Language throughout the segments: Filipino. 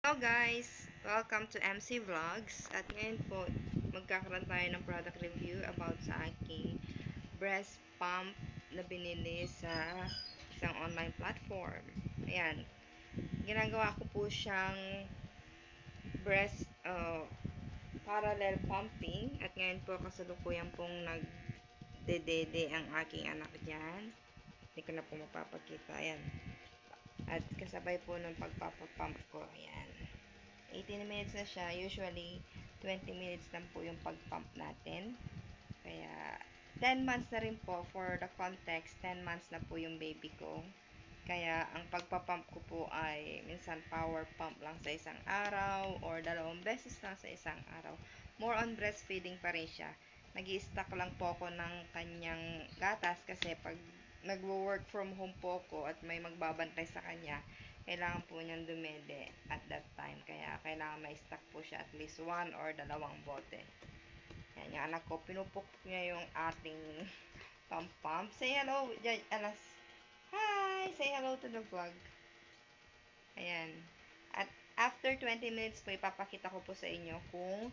Hello guys! Welcome to MC Vlogs. At ngayon po, magkakaroon tayo ng product review about sa aking breast pump na binili sa isang online platform. Ayan. Ginagawa ko po siyang breast parallel pumping. At ngayon po, kasalukuyan pong nagdedede ang aking anak dyan. Hindi ko na po mapapakita. Ayan. At kasabay po ng pagpapapump ko. Ayan. 18 minutes na siya. Usually, 20 minutes lang po yung pag-pump natin. Kaya, 10 months na rin po. For the context, 10 months na po yung baby ko. Kaya, ang pagpapump ko po ay minsan power pump lang sa isang araw or 2 beses lang sa isang araw. More on breastfeeding pa rin siya. Nag-i-stock lang po ako ng kanyang gatas kasi pag nagwo-work from home po ako at may magbabantay sa kanya, kailangan po niyang dumede at that time. Kaya, kailangan may stock po siya at least 1 or 2 bote. Yan, yung anak ko, pinupok niya yung ating pump. Say hello, Alas. Hi! Say hello to the vlog. Ayan. At after 20 minutes po, ipapakita ko po sa inyo kung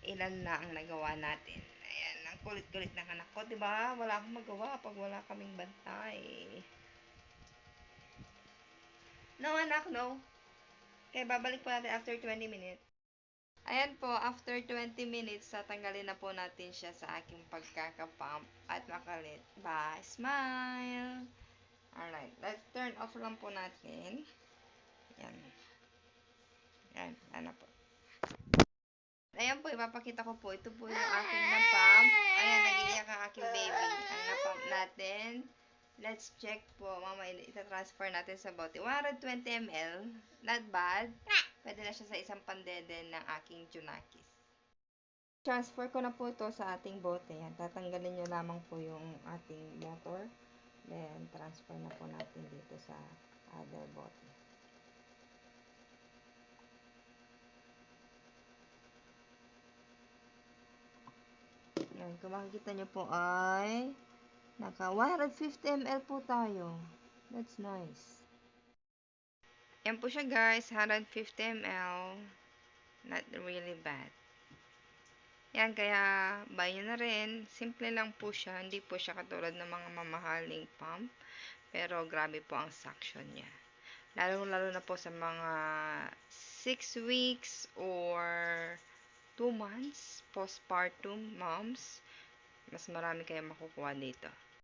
ilan na ang nagawa natin. Ayan, ang kulit-kulit ng anak ko, diba? Wala akong magawa pag wala kaming bantay. No, anak, no. Kaya babalik po natin after 20 minutes. Ayan po, after 20 minutes, tatanggalin na po natin siya sa aking pagkakapump at makalit. Bye! Smile! Alright, let's turn off lang po natin. Ayan. Ayan, ano po. Ayan po, ipapakita ko po. Ito po yung aking na-pump. Ayan, nag-iiyak ang aking baby. Ang na-pump natin. Let's check po. Mama, ita-transfer natin sa bote. 120 ml. Not bad. Pwede na siya sa isang pandede ng aking Junakis. Transfer ko na po ito sa ating bote. Yan. Tatanggalin nyo lamang po yung ating motor. Then, transfer na po natin dito sa other bote. Yan. Kung makikita nyo po ay naka 150 ml po tayo. That's nice. Yan po siya guys. 150 ml. Not really bad. Yan, kaya buy nyo na rin. Simple lang po siya. Hindi po siya katulad ng mga mamahaling pump. Pero grabe po ang suction niya. Lalo na po sa mga 6 weeks or 2 months postpartum moms. Mas marami kayong makukuha dito.